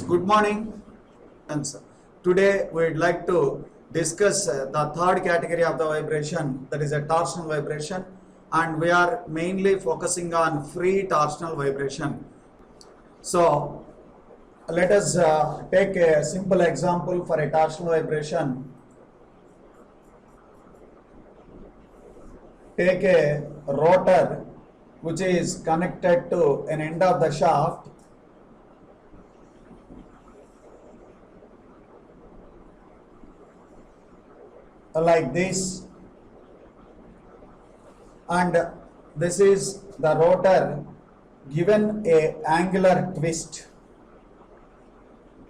Good morning. Today we would like to discuss the third category of the vibration, that is a torsional vibration, and we are mainly focusing on free torsional vibration. So let us take a simple example for a torsional vibration. Take a rotor which is connected to an end of the shaft like this, and this is the rotor given a angular twist.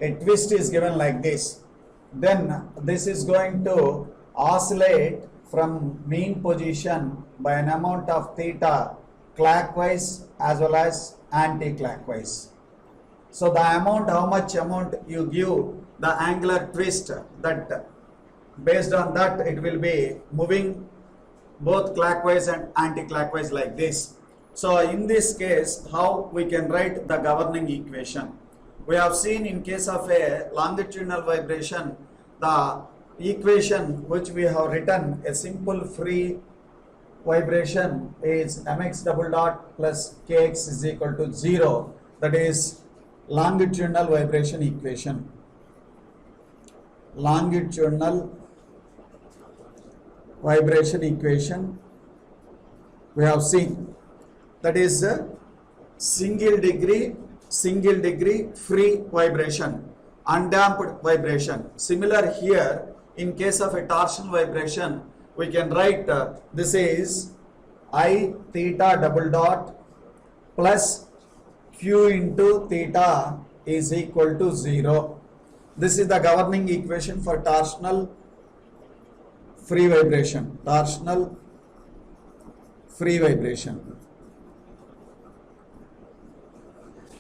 A twist is given like this. Then this is going to oscillate from mean position by an amount of theta clockwise as well as anti-clockwise. So the amount, how much amount you give the angular twist, that based on that it will be moving both clockwise and anti-clockwise like this. So in this case, how we can write the governing equation? We have seen in case of a longitudinal vibration, the equation which we have written, a simple free vibration, is mx double dot plus kx is equal to 0. That is longitudinal vibration equation. Longitudinal vibration equation we have seen, that is single degree free vibration, undamped vibration. Similar here, in case of a torsional vibration, we can write this is I theta double dot plus q into theta is equal to 0. This is the governing equation for torsional free vibration. Torsional free vibration.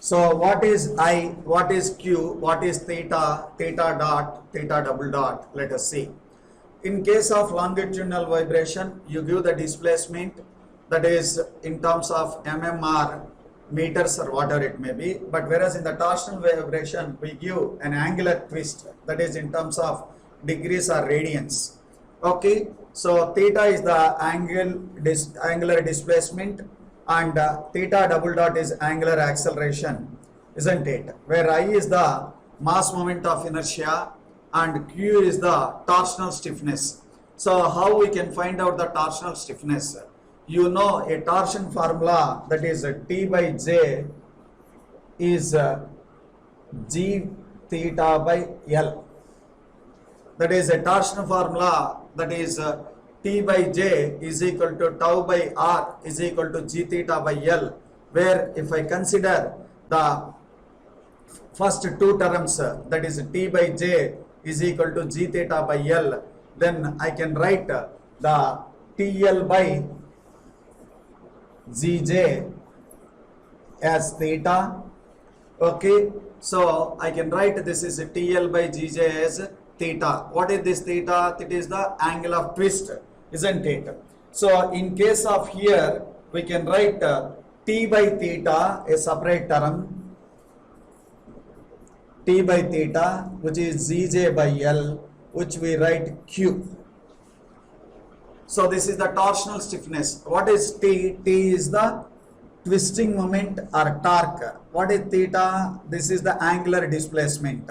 So what is I, what is q, what is theta, theta dot, theta double dot? Let us see. In case of longitudinal vibration, you give the displacement, that is in terms of mmr, meters or whatever it may be. But whereas in the torsional vibration, we give an angular twist, that is in terms of degrees or radians. Okay, so theta is the angular displacement, and theta double dot is angular acceleration, isn't it? Where I is the mass moment of inertia and q is the torsional stiffness. So how we can find out the torsional stiffness? You know a torsion formula, that is T by J is G theta by L. That is a torsion formula, that is T by J is equal to tau by R is equal to G theta by L, where if I consider the first two terms, that is T by J is equal to G theta by L, then I can write the TL by Gj as theta. Okay, so I can write this is TL by Gj as theta. What is this theta? It is the angle of twist, isn't it? So in case of here, we can write T by theta, a separate term, T by theta, which is Gj by L, which we write Q. So this is the torsional stiffness. What is T? T is the twisting moment or torque. What is theta? This is the angular displacement.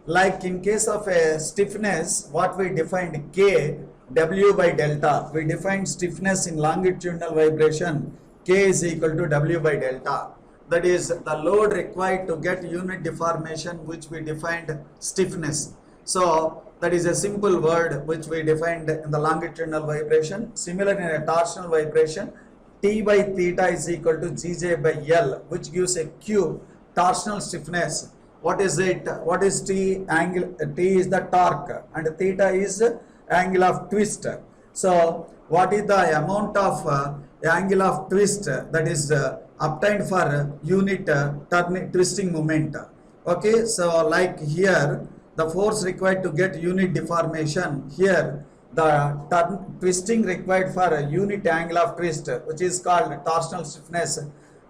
Like in case of a stiffness, what we defined K, W by delta. We defined stiffness in longitudinal vibration, K is equal to W by delta. That is the load required to get unit deformation, which we defined stiffness. So that is a simple word which we defined in the longitudinal vibration. Similar in a torsional vibration, T by theta is equal to Gj by L, which gives a Q, torsional stiffness. What is it? What is T? Angle T is the torque and theta is angle of twist. So what is the amount of angle of twist that is obtained for unit twisting moment? Okay, so like here, the force required to get unit deformation, here the twisting required for a unit angle of twist, which is called torsional stiffness,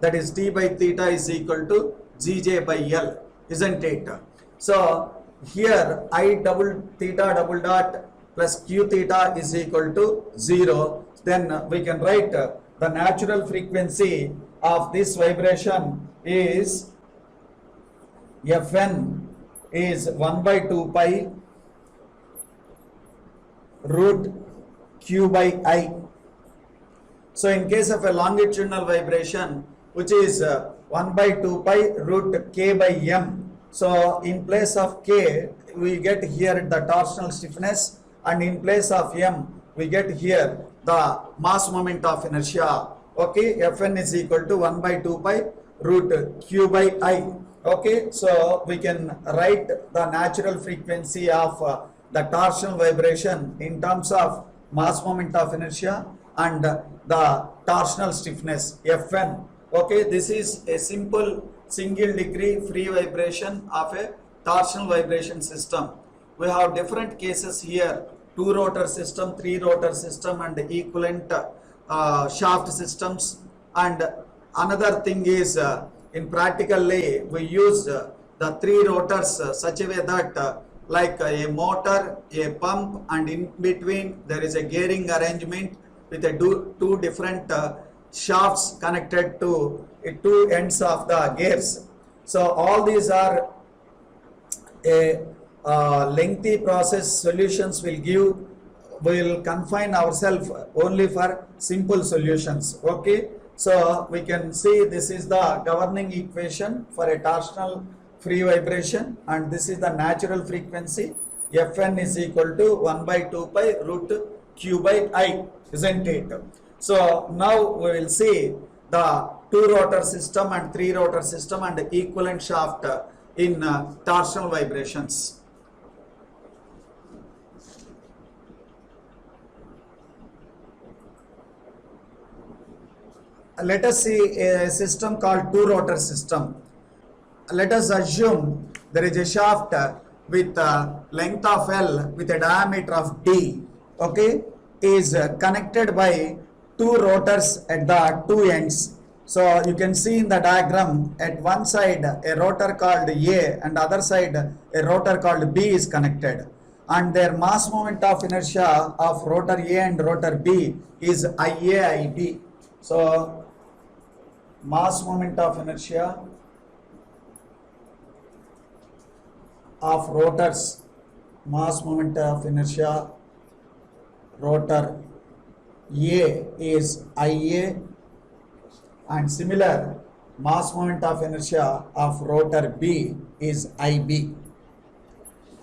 that is T by theta is equal to Gj by L, isn't it? So here I double theta double dot plus q theta is equal to 0. Then we can write the natural frequency of this vibration is Fn is 1 by 2 pi root q by I. So in case of a longitudinal vibration, which is 1 by 2 pi root k by m. So in place of k, we get here the torsional stiffness, and in place of m, we get here the mass moment of inertia. Okay, Fn is equal to 1 by 2 pi root q by I. Okay, so we can write the natural frequency of the torsional vibration in terms of mass moment of inertia and the torsional stiffness Fn. Okay, this is a simple single degree free vibration of a torsional vibration system. We have different cases here: 2 rotor system, 3 rotor system, and equivalent shaft systems. And another thing is in practically we use the 3 rotors such a way that like a motor, a pump, and in between there is a gearing arrangement with a two different shafts connected to two ends of the gears. So all these are a lengthy process. Solutions will give, we will confine ourselves only for simple solutions. Okay, so we can see this is the governing equation for a torsional free vibration, and this is the natural frequency. Fn is equal to 1 by 2 pi root q by I, isn't it? So now we will see the 2 rotor system and 3 rotor system and equivalent shaft in torsional vibrations. Let us see a system called 2 rotor system. Let us assume there is a shaft with a length of L with a diameter of D. Okay, is connected by 2 rotors at the 2 ends. So you can see in the diagram, at one side a rotor called A and other side a rotor called B is connected, and their mass moment of inertia of rotor A and rotor B is IAIB. So mass moment of inertia of rotors, mass moment of inertia rotor A is IA, and similar mass moment of inertia of rotor B is IB,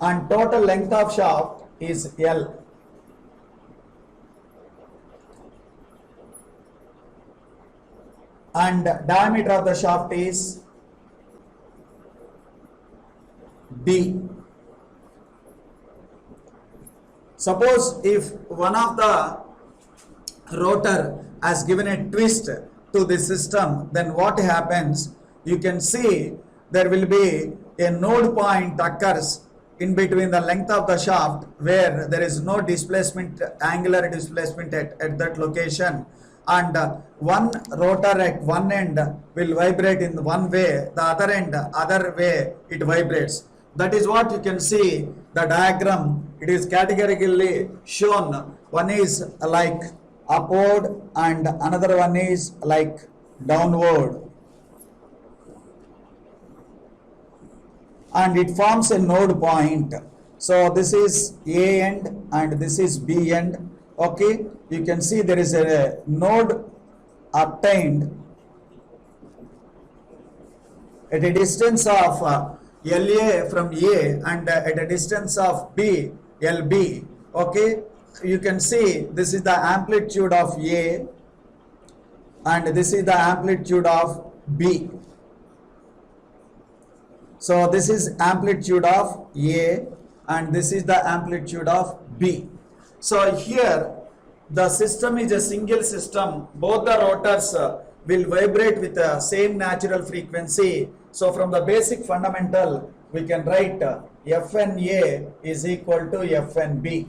and total length of shaft is L. And diameter of the shaft is D. Suppose if one of the rotor has given a twist to the system, then what happens? You can see there will be a node point occurs in between the length of the shaft where there is no displacement, angular displacement at that location, and one rotor at one end will vibrate in one way, the other end other way it vibrates. That is what you can see the diagram. It is categorically shown. One is like upward and another one is like downward, and it forms a node point. So this is A end and this is B end. Okay, you can see there is a node obtained at a distance of LA from A and at a distance of B, LB. Okay, you can see this is the amplitude of A and this is the amplitude of B. So this is amplitude of A and this is the amplitude of B. So here the system is a single system. Both the rotors will vibrate with the same natural frequency. So from the basic fundamental we can write Fna is equal to Fnb.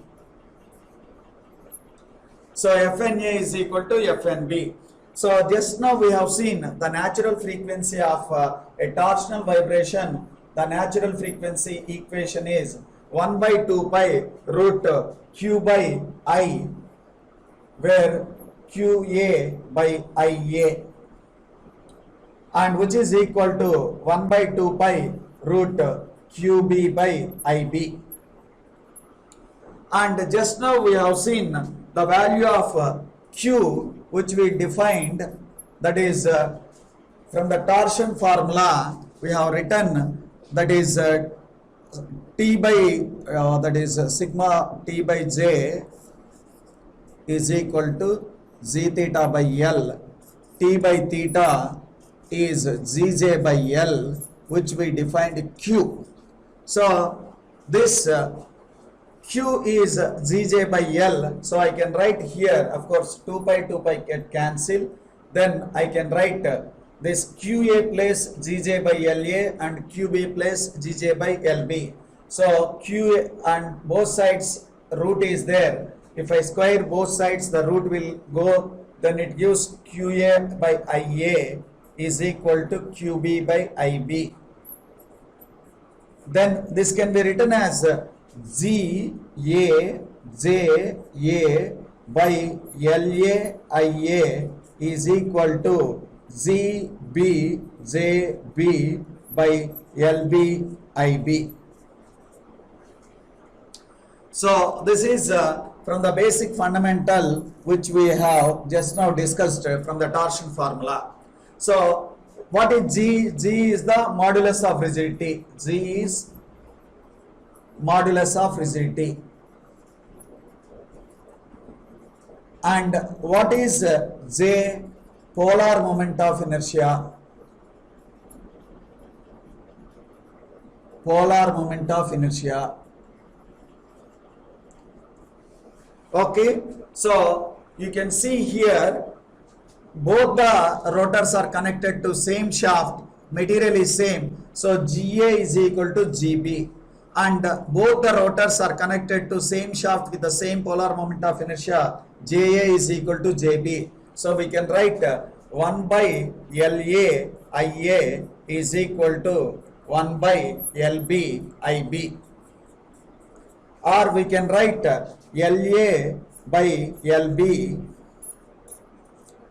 So Fna is equal to Fnb. So just now we have seen the natural frequency of a torsional vibration. the natural frequency equation is 1 by 2 pi root q by I, where qa by Ia, and which is equal to 1 by 2 pi root qb by Ib. And just now we have seen the value of q, which we defined, that is from the torsion formula we have written, that is T by that is sigma T by J is equal to Z theta by L. T by theta is Gj by L, which we defined Q. So this Q is Gj by L. So I can write here, of course, 2 pi get cancel. Then I can write this QA plus Gj by LA and QB plus Gj by LB. So QA and both sides root is there. If I square both sides, the root will go, then it gives QA by IA is equal to QB by IB. Then this can be written as G A J A by LA IA is equal to Z B J B by LB IB. So this is from the basic fundamental which we have just now discussed from the torsion formula. So what is G? G is the modulus of rigidity. G is modulus of rigidity. And what is J? Polar moment of inertia. Polar moment of inertia. Okay, so you can see here both the rotors are connected to same shaft, material is same, so GA is equal to GB, and both the rotors are connected to same shaft with the same polar moment of inertia, JA is equal to JB. So we can write 1 by LA IA is equal to 1 by LB IB, or we can write LA by LB.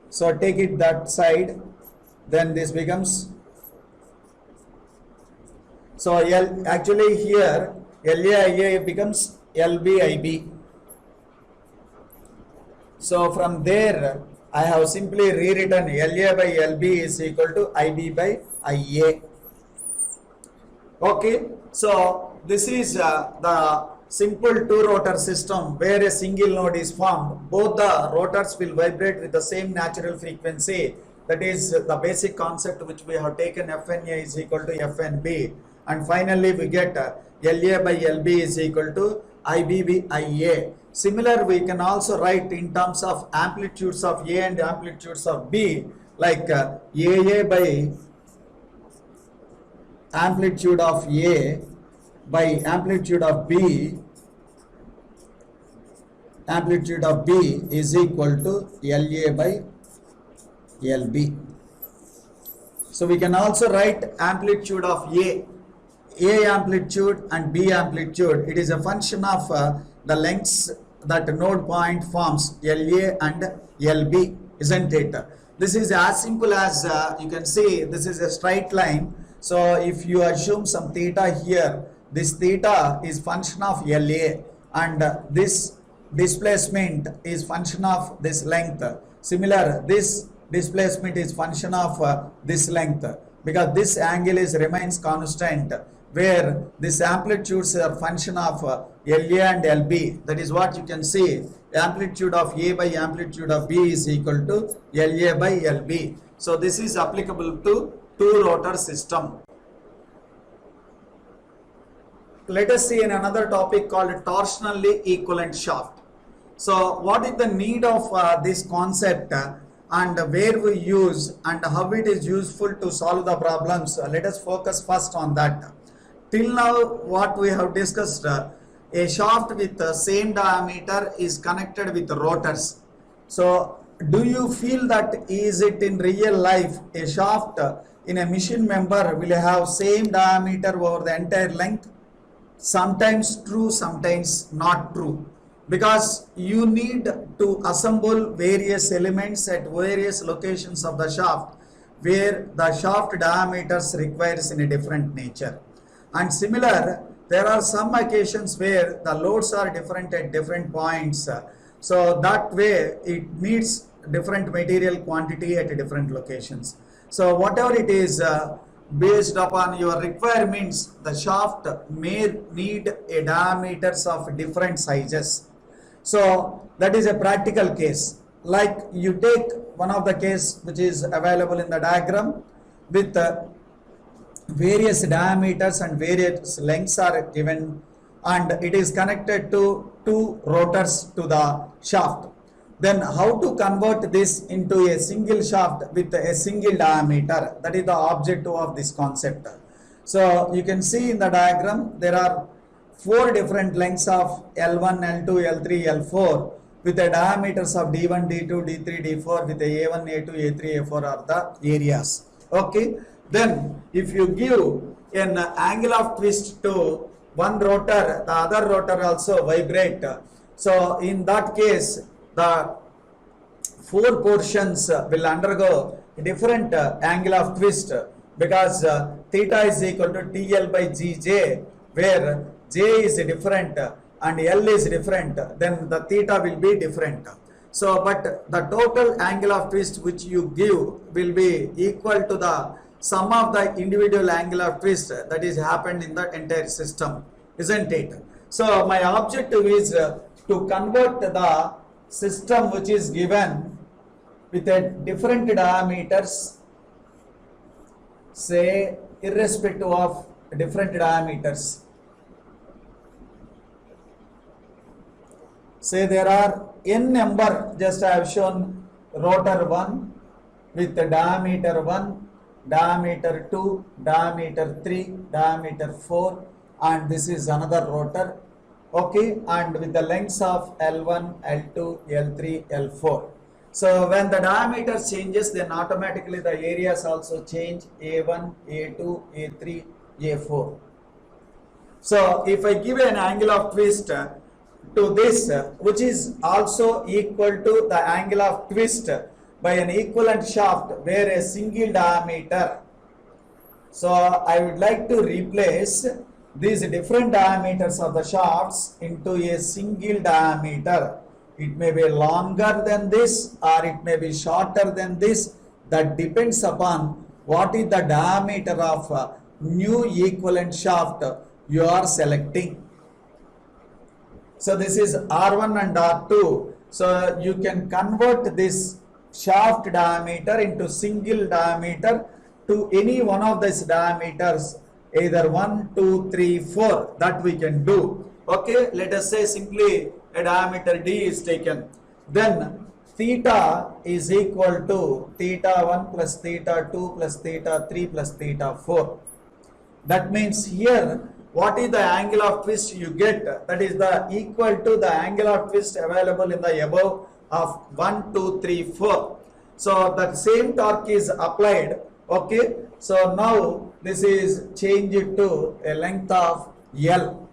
So take it that side, then this becomes, so actually here LAIA becomes LBIB. So from there I have simply rewritten LA by LB is equal to IB by IA. Okay, so this is the simple two rotor system where a single node is formed. Both the rotors will vibrate with the same natural frequency. That is the basic concept which we have taken. FNA is equal to FNB, and finally we get LA by LB is equal to IB by IA. Similar, we can also write in terms of amplitudes of A and amplitudes of B, like AA by amplitude of A by amplitude of B is equal to LA by LB. So we can also write amplitude of A amplitude and B amplitude. It is a function of the lengths that node point forms, LA and LB, isn't it? This is as simple as you can see, this is a straight line. So if you assume some theta here, this theta is function of LA, and this displacement is function of this length. Similar, this displacement is function of this length, because this angle is remains constant, where this amplitudes are function of LA and LB. That is what you can see. Amplitude of A by amplitude of B is equal to LA by LB. So this is applicable to two rotor system. Let us see in another topic called torsionally equivalent shaft. So what is the need of this concept and where we use and how it is useful to solve the problems? Let us focus first on that. Till now what we have discussed, a shaft with the same diameter is connected with rotors. So do you feel that is it in real life a shaft in a machine member will have same diameter over the entire length? Sometimes true, sometimes not true, because you need to assemble various elements at various locations of the shaft where the shaft diameters requires in a different nature. And similar, there are some occasions where the loads are different at different points, so that way it needs different material quantity at different locations. So whatever it is, based upon your requirements, the shaft may need a diameters of different sizes. So that is a practical case. Like you take one of the case which is available in the diagram with various diameters and various lengths are given, and it is connected to two rotors to the shaft. Then how to convert this into a single shaft with a single diameter? That is the objective of this concept. So you can see in the diagram there are four different lengths of L1, L2, L3, L4 with the diameters of D1, D2, D3, D4 with the A1, A2, A3, A4 are the areas. Okay. Then if you give an angle of twist to one rotor, the other rotor also vibrate. So in that case, the four portions will undergo a different angle of twist, because theta is equal to TL by GJ, where J is different and L is different, then the theta will be different. So, but the total angle of twist which you give will be equal to the sum of the individual angle of twist that is happened in the entire system, isn't it? So, my objective is to convert the system which is given with a different diameters, say irrespective of different diameters. Say there are n number, just I have shown rotor 1 with the diameter 1, diameter 2, diameter 3, diameter 4, and this is another rotor. Okay, and with the lengths of L1, L2, L3, L4. So when the diameter changes, then automatically the areas also change, A1, A2, A3, A4. So if I give an angle of twist to this, which is also equal to the angle of twist by an equivalent shaft where a single diameter. So I would like to replace these different diameters of the shafts into a single diameter. It may be longer than this or it may be shorter than this. That depends upon what is the diameter of new equivalent shaft you are selecting. So this is R1 and R2. So you can convert this shaft diameter into single diameter to any one of these diameters, either 1, 2, 3, 4, that we can do. Okay, let us say simply a diameter D is taken. Then theta is equal to theta 1 plus theta 2 plus theta 3 plus theta 4. That means here, what is the angle of twist you get? That is the equal to the angle of twist available in the above of 1, 2, 3, 4. So the same torque is applied. Okay. So now this is changed to a length of L.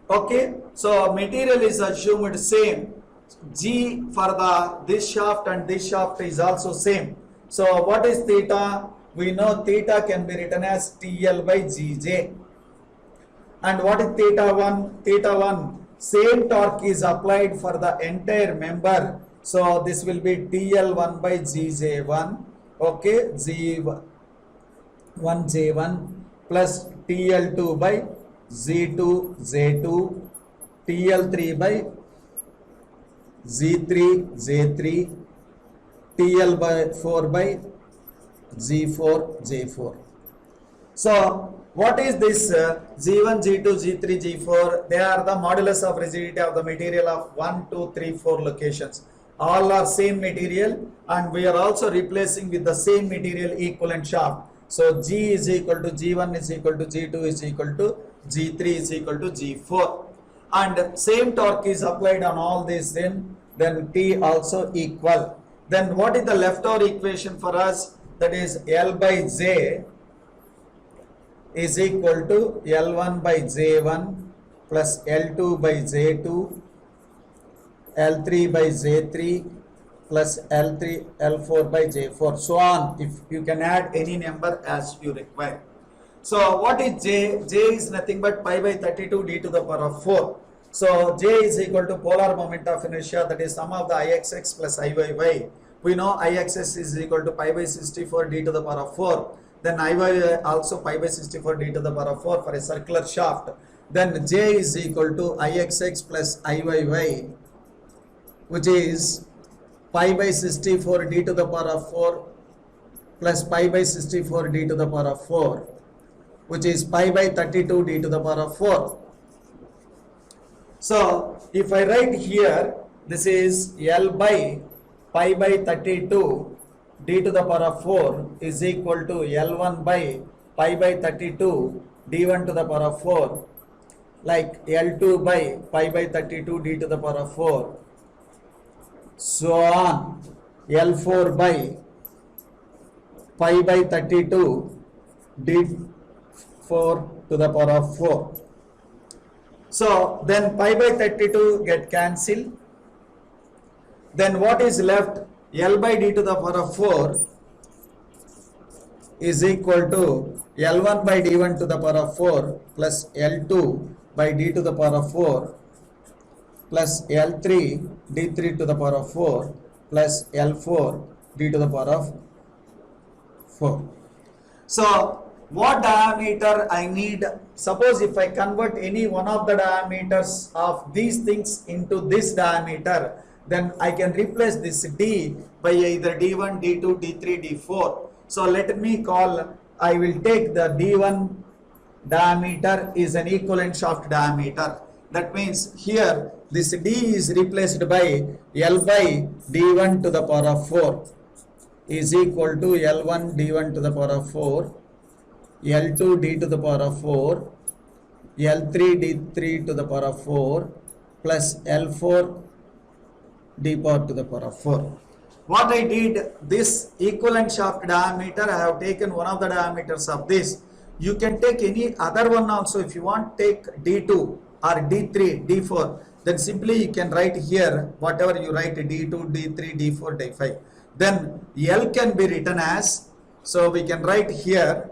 Okay. So material is assumed same. G for the this shaft and this shaft is also same. So what is theta? We know theta can be written as TL by GJ. And what is theta 1? Theta 1, same torque is applied for the entire member. So this will be TL1 by GJ1. Okay, G1 J1 plus TL2 by Z2 J2, TL3 by Z3 J3, TL4 by G4 J4. So what is this G1, G2, G3, G4? They are the modulus of rigidity of the material of 1, 2, 3, 4 locations. All are same material and we are also replacing with the same material equivalent shaft. So G is equal to G1 is equal to G2 is equal to G3 is equal to G4. And same torque is applied on all these, then T also equal. Then what is the leftover equation for us? that is L by J is equal to L1 by J1 plus L2 by J2, L3 by J3 plus L3, L4 by J4, so on. If you can add any number as you require. So what is J? J is nothing but pi by 32 d to the power of 4. So J is equal to polar moment of inertia, that is sum of the Ixx plus Iyy. We know Ixx is equal to pi by 64 d to the power of 4. Then Iy also pi by 64 d to the power of 4 for a circular shaft. Then J is equal to Ixx plus Iyy, which is pi by 64 d to the power of 4 plus pi by 64 d to the power of 4, which is pi by 32 d to the power of 4. So if I write here, this is L by pi by 32 d to the power of 4 is equal to L1 by pi by 32 d1 to the power of 4, like L2 by pi by 32 d to the power of 4, so on. L4 by pi by 32 d4 to the power of 4. So then pi by 32 get cancelled. Then what is left? L by d to the power of 4 is equal to L1 by d1 to the power of 4 plus L2 by d to the power of 4 plus L3 d3 to the power of 4 plus L4 d to the power of 4. So what diameter I need? Suppose if I convert any one of the diameters of these things into this diameter, then I can replace this d by either d1, d2, d3, d4. So let me call, I will take the d1 diameter is an equivalent shaft diameter. That means here this d is replaced by L by d1 to the power of 4 is equal to L1 d1 to the power of 4, L2 d to the power of 4, L3 d3 to the power of 4 plus L4 d power to the power of 4. What I did, this equivalent shaft diameter, I have taken one of the diameters of this. You can take any other one also. If you want, take d2 or d3, d4, then simply you can write here whatever you write, d2, d3, d4, d5. Then L can be written as, so we can write here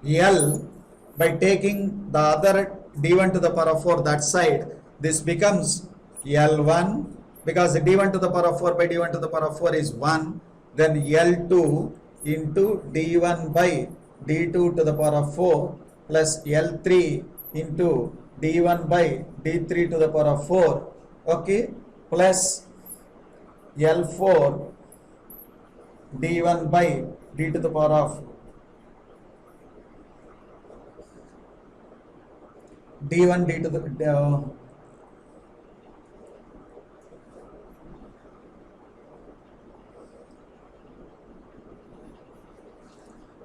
L by taking the other d1 to the power of 4 that side. This becomes L1 because d1 to the power of 4 by d1 to the power of 4 is 1. Then L2 into d1 by d2 to the power of 4 plus L3 into d1 by d3 to the power of 4, okay, plus L4 d1 by d to the power of d1 d to the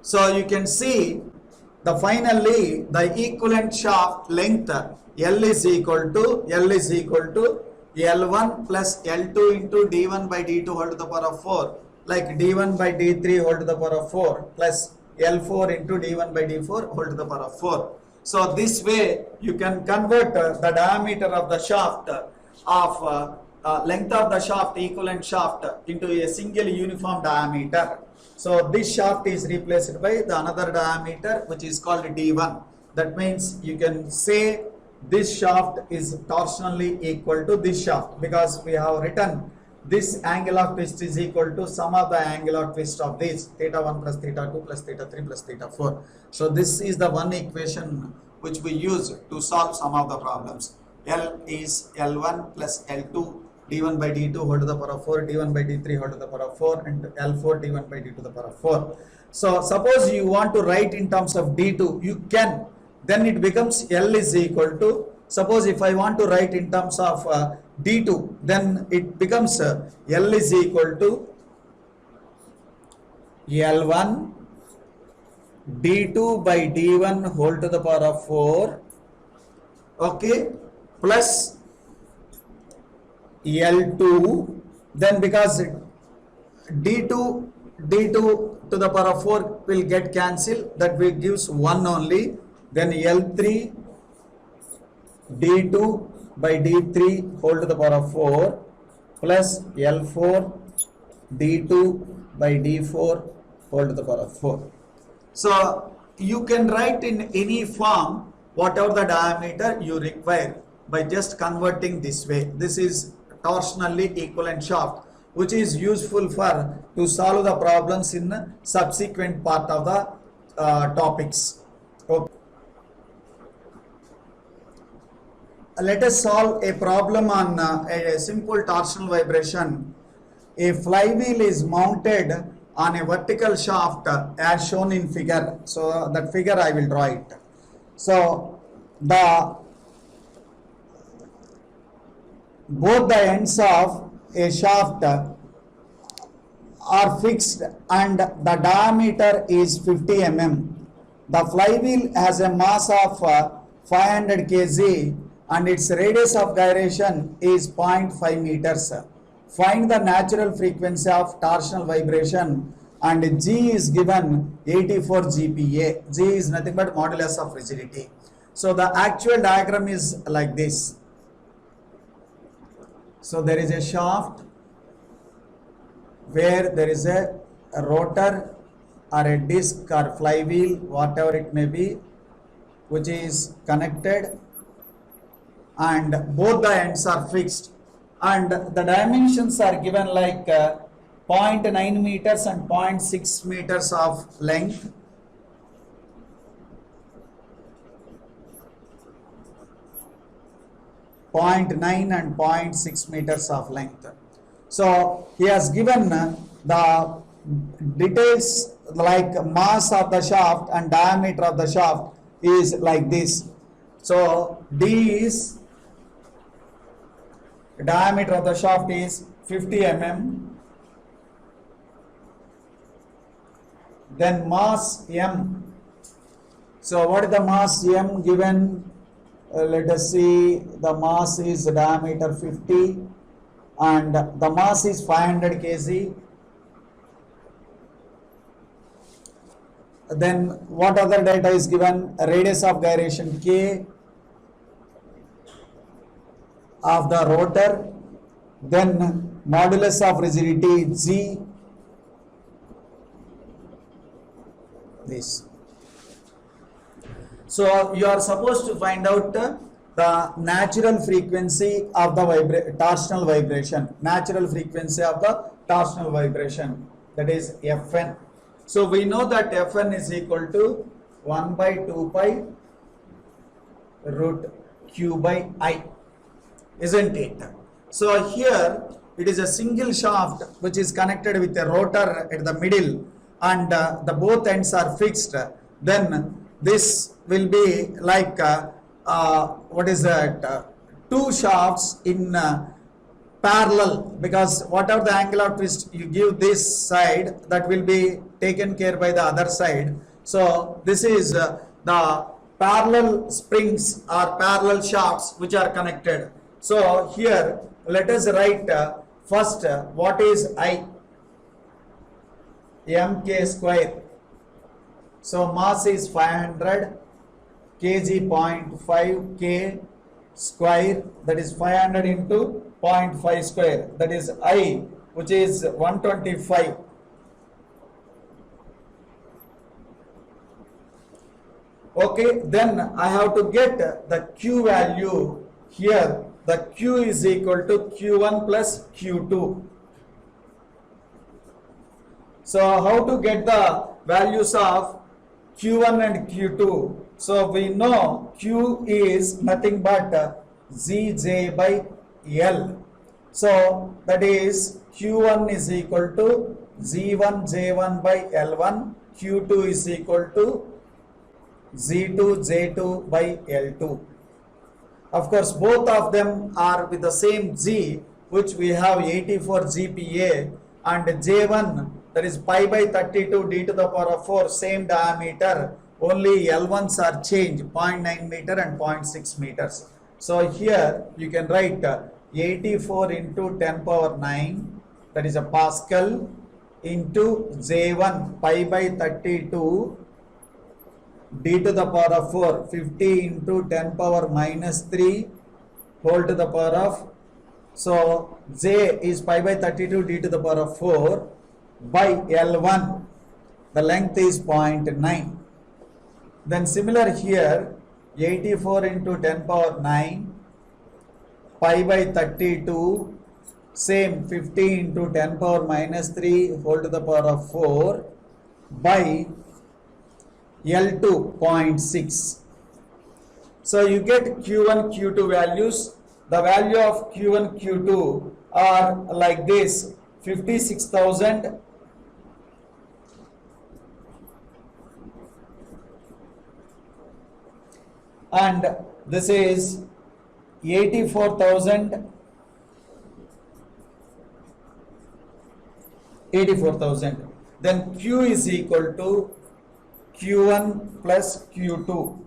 so you can see the finally the equivalent shaft length L is equal to L1 plus L2 into d1 by d2 whole to the power of 4, like d1 by d3 whole to the power of 4 plus L4 into d1 by d4 whole to the power of 4. So this way you can convert the diameter of the shaft of length of the shaft, equivalent shaft, into a single uniform diameter. So this shaft is replaced by the another diameter which is called d1. That means you can say this shaft is torsionally equal to this shaft, because we have written this angle of twist is equal to sum of the angle of twist of this, theta 1 plus theta 2 plus theta 3 plus theta 4. So this is the one equation which we use to solve some of the problems. L is L1 plus L2 d1 by d2 whole to the power of 4, d1 by d3 whole to the power of 4, and L4 d1 by d to the power of 4. So suppose you want to write in terms of d2, you can, then it becomes L is equal to, suppose if I want to write in terms of d2, then it becomes L is equal to L1 d2 by d1 whole to the power of 4, okay, plus L2, then because d2 d2 to the power of 4 will get cancelled, that will gives 1 only. Then L3 d2 by d3 whole to the power of 4 plus L4 d2 by d4 whole to the power of 4. So you can write in any form whatever the diameter you require by just converting this way. This is torsionally equivalent shaft, which is useful for to solve the problems in the subsequent part of the topics. Okay. Let us solve a problem on a simple torsional vibration. A flywheel is mounted on a vertical shaft as shown in figure. So that figure I will draw it. So both the ends of a shaft are fixed and the diameter is 50 mm. The flywheel has a mass of 500 kg and its radius of gyration is 0.5 meters. Find the natural frequency of torsional vibration, and G is given 84 GPa. G is nothing but modulus of rigidity. So the actual diagram is like this. So there is a shaft where there is a rotor or a disc or flywheel, whatever it may be, which is connected, and both the ends are fixed, and the dimensions are given like 0.9 meters and 0.6 meters of length. .9 and 0.6 meters of length. So he has given the details like mass of the shaft and diameter of the shaft is like this. So D is diameter of the shaft is 50 mm. Then mass M. So what is the mass M given? Let us see, the mass is diameter 50 and the mass is 500 kg. Then what other data is given? Radius of gyration K of the rotor, then modulus of rigidity G, this. So you are supposed to find out the natural frequency of the torsional vibration, natural frequency of the torsional vibration, that is Fn. So we know that Fn is equal to 1 by 2 pi root Q by I, isn't it? So here it is a single shaft which is connected with a rotor at the middle, and the both ends are fixed. Then this will be like what is that? Two shafts in parallel, because whatever the angle of twist you give this side, that will be taken care by the other side. So this is the parallel springs or parallel shafts which are connected. So here let us write first what is I? mk square. So mass is 500 kg, 0.5 k square, that is 500 into 0.5 square, that is I, which is 125. Okay, then I have to get the Q value here. The Q is equal to Q1 plus Q2. So how to get the values of Q1 and Q2? So we know Q is nothing but Zj by L. So that is Q1 is equal to Z1 J1 by L1. Q2 is equal to Z2 J2 by L2. Of course, both of them are with the same G, which we have 84 GPa, and J1, that is pi by 32 d to the power of 4, same diameter, only L1s are changed, 0.9 meter and 0.6 meters. So here you can write 84 into 10 power 9, that is a Pascal, into J1 pi by 32 d to the power of 4, 50 into 10 power minus 3 whole to the power of, so J is pi by 32 d to the power of 4 by L1, the length is 0.9. Then similar here, 84 into 10 power 9 pi by 32, same 50 into 10 power minus 3 whole to the power of 4 by L2 0.6. So you get Q1, Q2 values. The value of Q1, Q2 are like this: 56,000, and this is 84,000, 84,000. Then Q is equal to Q1 plus Q2.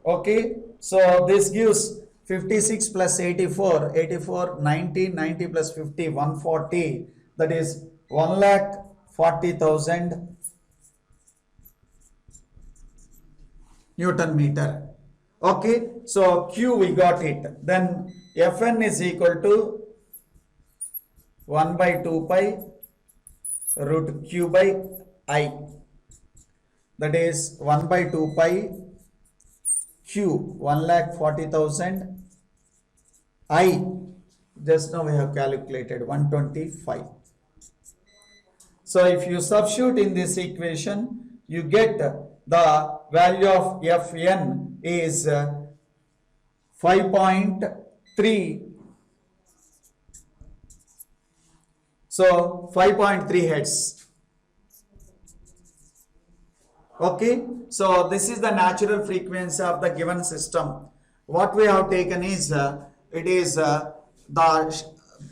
Okay, so this gives 56 plus 84, 84, 90, 90 plus 50, 140, that is 1,40,000 Newton meter. Okay, so Q we got it. Then Fn is equal to 1 by 2 pi root Q by I. That is 1 by 2 pi Q, 1,40,000 I. Just now we have calculated 125. So if you substitute in this equation, you get the value of Fn is 5.3. So 5.3 hertz. Okay, so this is the natural frequency of the given system. What we have taken is the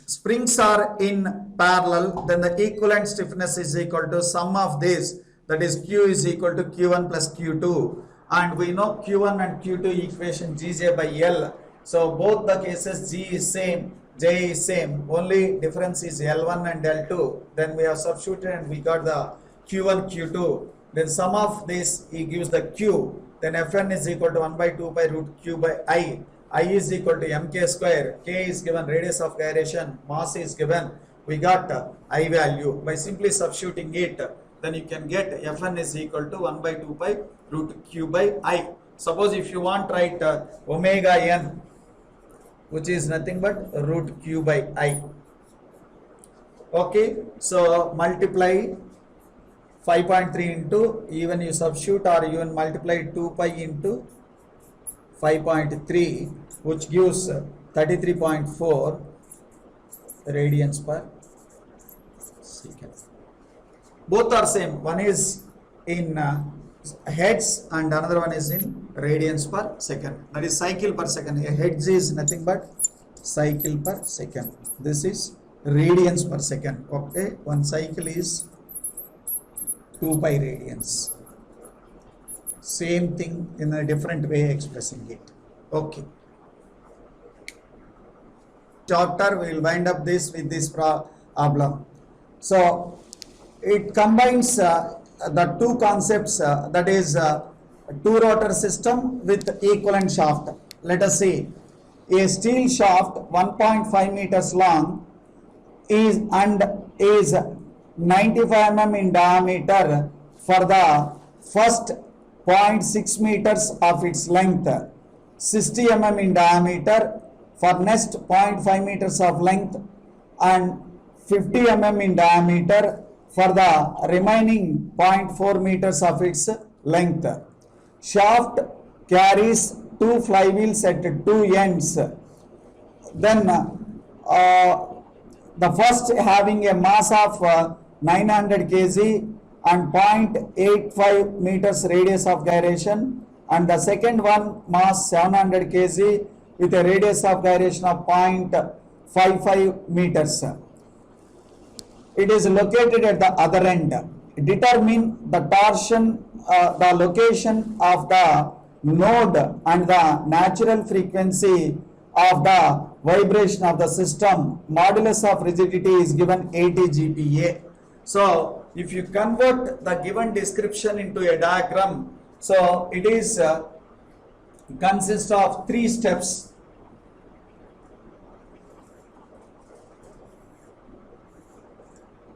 springs are in parallel, then the equivalent stiffness is equal to sum of this, that is Q is equal to Q1 plus Q2, and we know Q1 and Q2 equation Gj by L. So both the cases G is same, J is same, only difference is L1 and L2. Then we have substituted and we got the Q1, Q2. Then sum of this, he gives the Q. Then Fn is equal to 1 by 2 pi root Q by I. I is equal to mk square. K is given radius of gyration. Mass is given. We got I value. By simply substituting it, then you can get Fn is equal to 1 by 2 pi root Q by I. Suppose if you want write omega n, which is nothing but root Q by I. Okay, so multiply 5.3 into, even you substitute or even multiply 2 pi into 5.3, which gives 33.4 radians per second. Both are same. One is in hertz and another one is in radians per second. That is cycle per second. A hertz is nothing but cycle per second. This is radians per second. Okay, one cycle is 2 pi radians. Same thing in a different way expressing it. Okay. Chapter we will wind up this with this problem. So it combines the two concepts, that is two rotor system with equivalent shaft. Let us see. A steel shaft 1.5 meters long is 95 mm in diameter for the first 0.6 meters of its length, 60 mm in diameter for next 0.5 meters of length, and 50 mm in diameter for the remaining 0.4 meters of its length. Shaft carries two flywheels at two ends. Then the first having a mass of 900 kg and 0.85 meters radius of gyration, and the second one mass 700 kg with a radius of gyration of 0.55 meters. It is located at the other end. Determine the torsion, the location of the node and the natural frequency of the vibration of the system. Modulus of rigidity is given 80 GPa. So if you convert the given description into a diagram, so it is consists of 3 steps.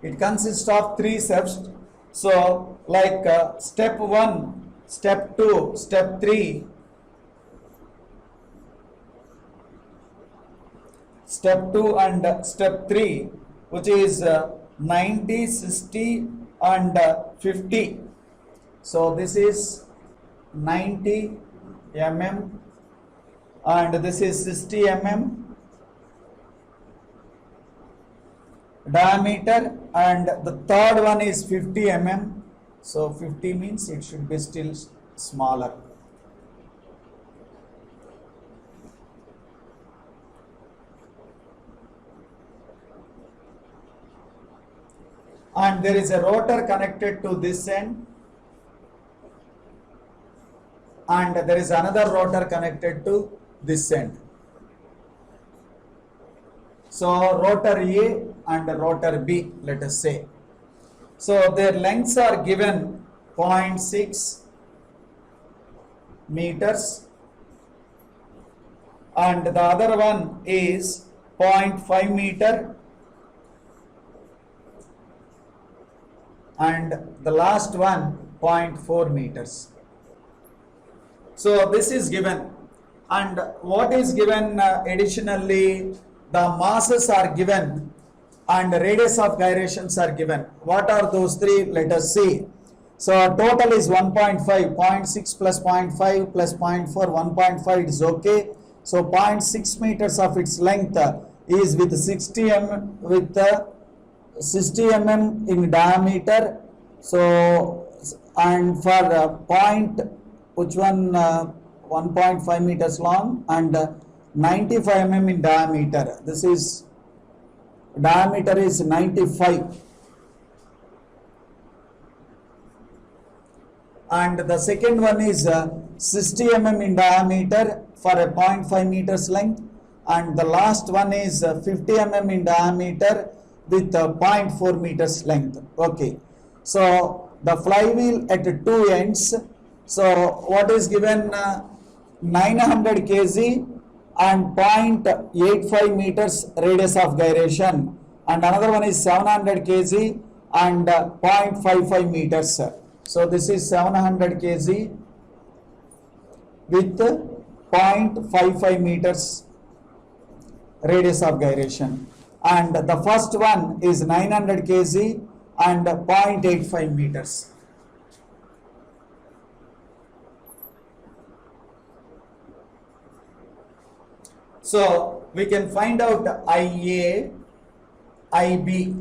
It consists of 3 steps. So like step 1, step 2, step 3. Step 2 and step 3, which is 90, 60 and 50. So this is 90 mm and this is 60 mm diameter, and the third one is 50 mm. So 50 means it should be still smaller. And there is a rotor connected to this end, and there is another rotor connected to this end. So rotor A and rotor B, let us say. So their lengths are given 0.6 meters and the other one is 0.5 meter and the last one 0.4 meters. So this is given, and what is given additionally, the masses are given and radius of gyrations are given. What are those 3? Let us see. So total is 1.5, 0.6 plus 0.5 plus 0.4, 1.5 is okay. So 0.6 meters of its length is with 60 mm in diameter. So and for point which one 1.5 meters long and 95 mm in diameter. This is diameter is 95. And the second one is 60 mm in diameter for a 0.5 meters length, and the last one is 50 mm in diameter with 0.4 meters length. Okay, so the flywheel at 2 ends. So what is given 900 kg and 0.85 meters radius of gyration, and another one is 700 kg and 0.55 meters. So this is 700 kg with 0.55 meters radius of gyration, and the first one is 900 kg and 0.85 meters. So we can find out IA, IB,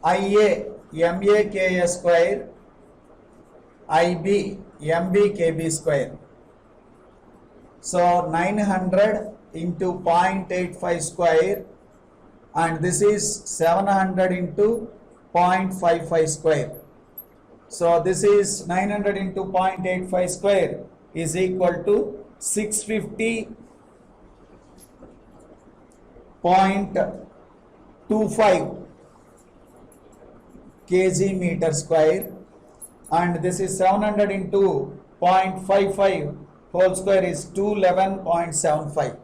IA MA KA square, IB MB KB square. So 900 into 0.85 square, and this is 700 into 0.55 square. So this is 900 into 0.85 square is equal to 650.25 kg meter square, and this is 700 into 0.55 whole square is 211.75.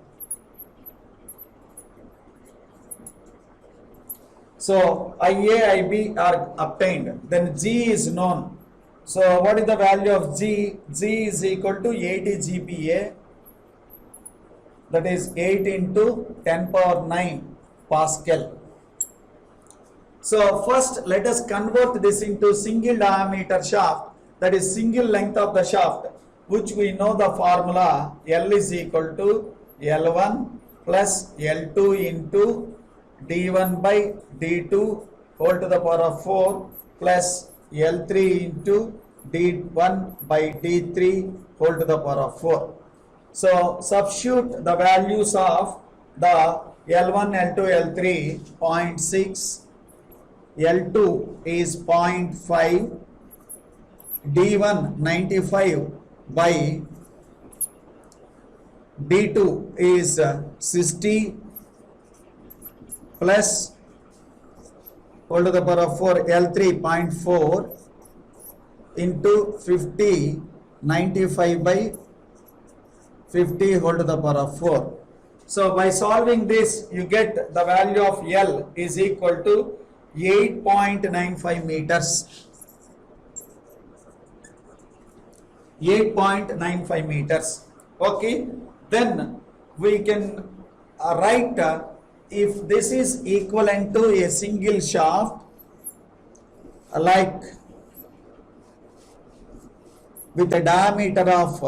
So IA, IB are obtained. Then G is known. So what is the value of G? G is equal to 80 GPa. That is 8 into 10 power 9 Pascal. So first let us convert this into single diameter shaft, that is single length of the shaft, which we know the formula L is equal to L1 plus L2 into D1 by D2 whole to the power of 4 plus L3 into D1 by D3 whole to the power of 4. So substitute the values of the L1, L2, L3, 0.6, L2 is 0.5, D1 95 by D2 is 60 plus whole to the power of 4, L3 0.4 into 50, 95 by 50 whole to the power of 4. So by solving this, you get the value of L is equal to 8.95 meters. 8.95 meters. Okay, then we can write if this is equivalent to a single shaft, like with a diameter of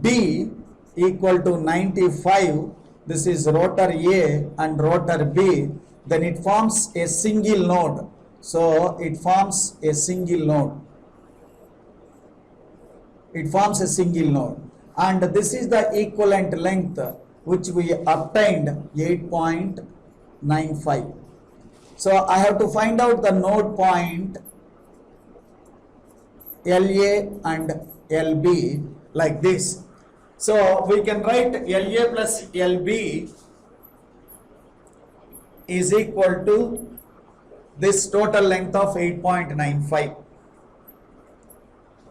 B equal to 95, this is rotor A and rotor B, then it forms a single node. So it forms a single node. It forms a single node, and this is the equivalent length which we obtained, 8.95. So I have to find out the node point LA and LB like this. So we can write LA plus LB is equal to this total length of 8.95,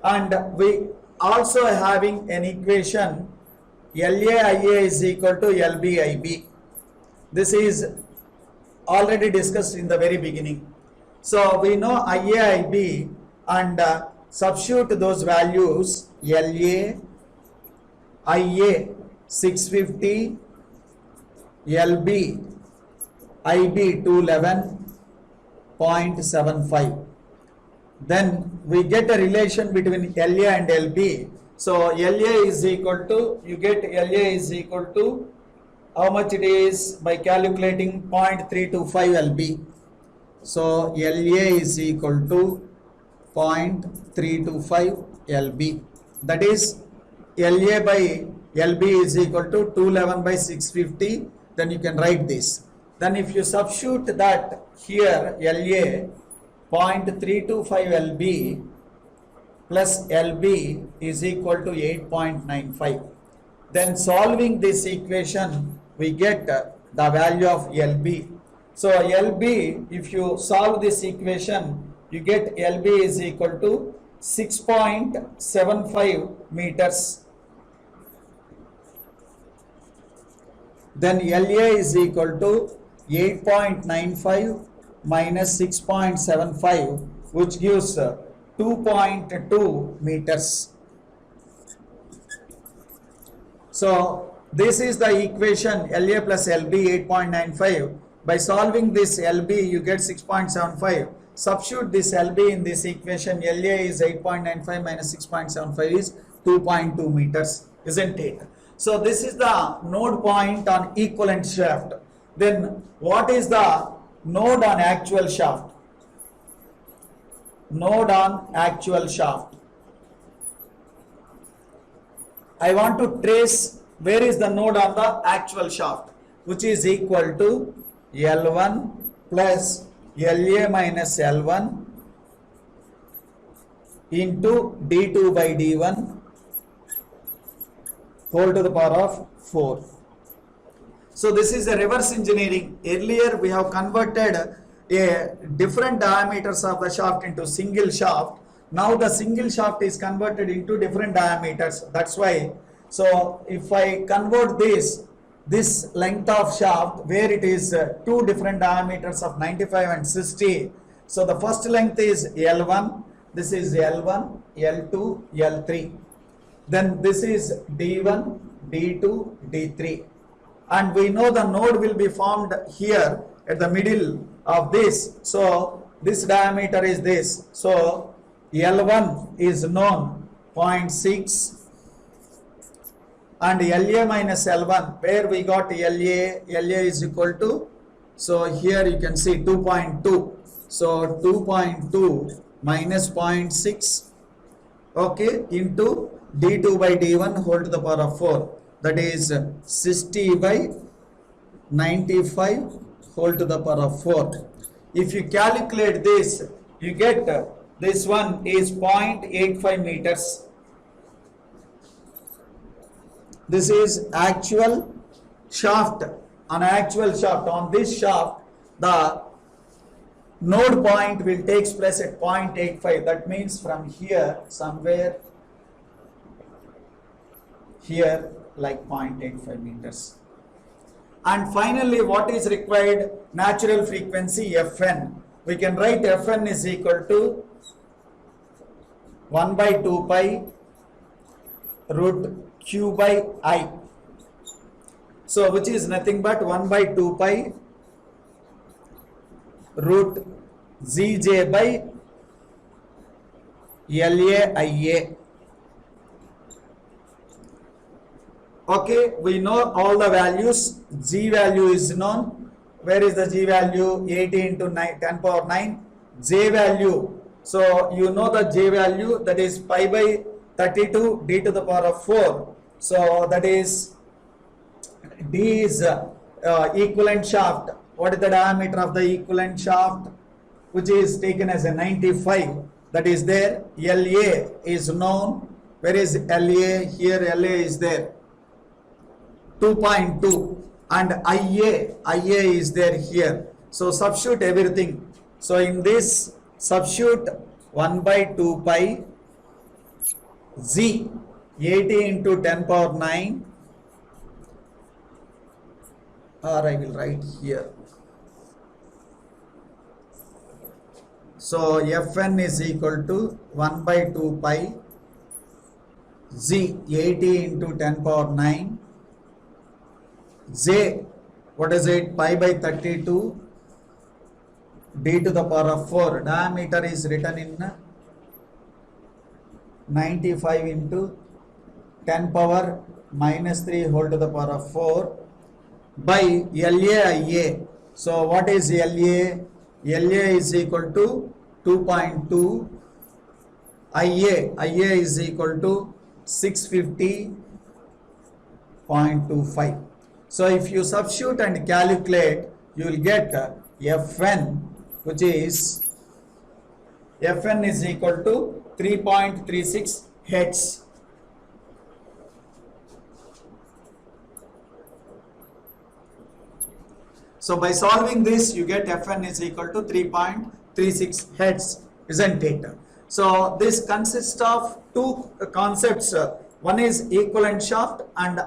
and we also having an equation LAIA is equal to LBIB. This is already discussed in the very beginning. So we know IAIB and substitute those values. LA, IA 650, LB, IB 211.75. Then we get a relation between LA and LB. So LA is equal to, you get LA is equal to how much it is by calculating 0.325 LB. So LA is equal to 0.325 LB. That is LA by LB is equal to 211 by 650. Then you can write this. Then if you substitute that here, LA 0.325 LB plus LB is equal to 8.95. Then solving this equation, we get the value of LB. So LB, if you solve this equation, you get LB is equal to 6.75 meters. Then LA is equal to 8.95 minus 6.75, which gives 2.2 meters. So this is the equation LA plus LB 8.95. By solving this LB, you get 6.75. Substitute this LB in this equation. LA is 8.95 minus 6.75 is 2.2 meters, isn't it? So this is the node point on equivalent shaft. Then what is the node on actual shaft? Node on actual shaft. I want to trace where is the node on the actual shaft, which is equal to L1 plus LA minus L1 into D2 by D1 whole to the power of 4. So this is a reverse engineering. Earlier we have converted a different diameters of the shaft into single shaft. Now the single shaft is converted into different diameters. That's why. So if I convert this length of shaft where it is two different diameters of 95 and 60. So the first length is L1. This is L1, L2, L3. Then this is D1, D2, D3. And we know the node will be formed here at the middle of this. So this diameter is this. So L1 is known 0.6 and LA minus L1, where we got LA is equal to, so here you can see 2.2. So 2.2 minus 0.6, okay, into D2 by D1 whole to the power of 4. That is 60 by 95 whole to the power of 4. If you calculate this, you get this one is 0.85 meters. This is actual shaft. On actual shaft, on this shaft, the node point will take place at 0.85. That means from here somewhere here like 0.85 meters. And finally, what is required? Natural frequency Fn. We can write Fn is equal to 1 by 2 pi root q by I. So which is nothing but 1 by 2 pi root zj by LAIA. Okay, we know all the values. G value is known. Where is the G value? 80 into 10 power 9. J value. So you know the J value, that is pi by 32 d to the power of 4. So that is D is equivalent shaft. What is the diameter of the equivalent shaft? Which is taken as a 95. That is there. LA is known. Where is LA? Here LA is there. 2.2, and IA is there here. So substitute everything. So in this substitute 1 by 2 pi Z 80 into 10 power 9, or I will write here. So Fn is equal to 1 by 2 pi Z 80 into 10 power 9 J, what is it? Pi by 32 d to the power of 4. Diameter is written in 95 into 10 power minus 3 whole to the power of 4 by LAIA. So what is LA? LA is equal to 2.2. IA is equal to 650.25. So if you substitute and calculate, you will get Fn, which is Fn is equal to 3.36 hertz. So by solving this, you get Fn is equal to 3.36 hertz, isn't it? So this consists of two concepts. One is equivalent shaft and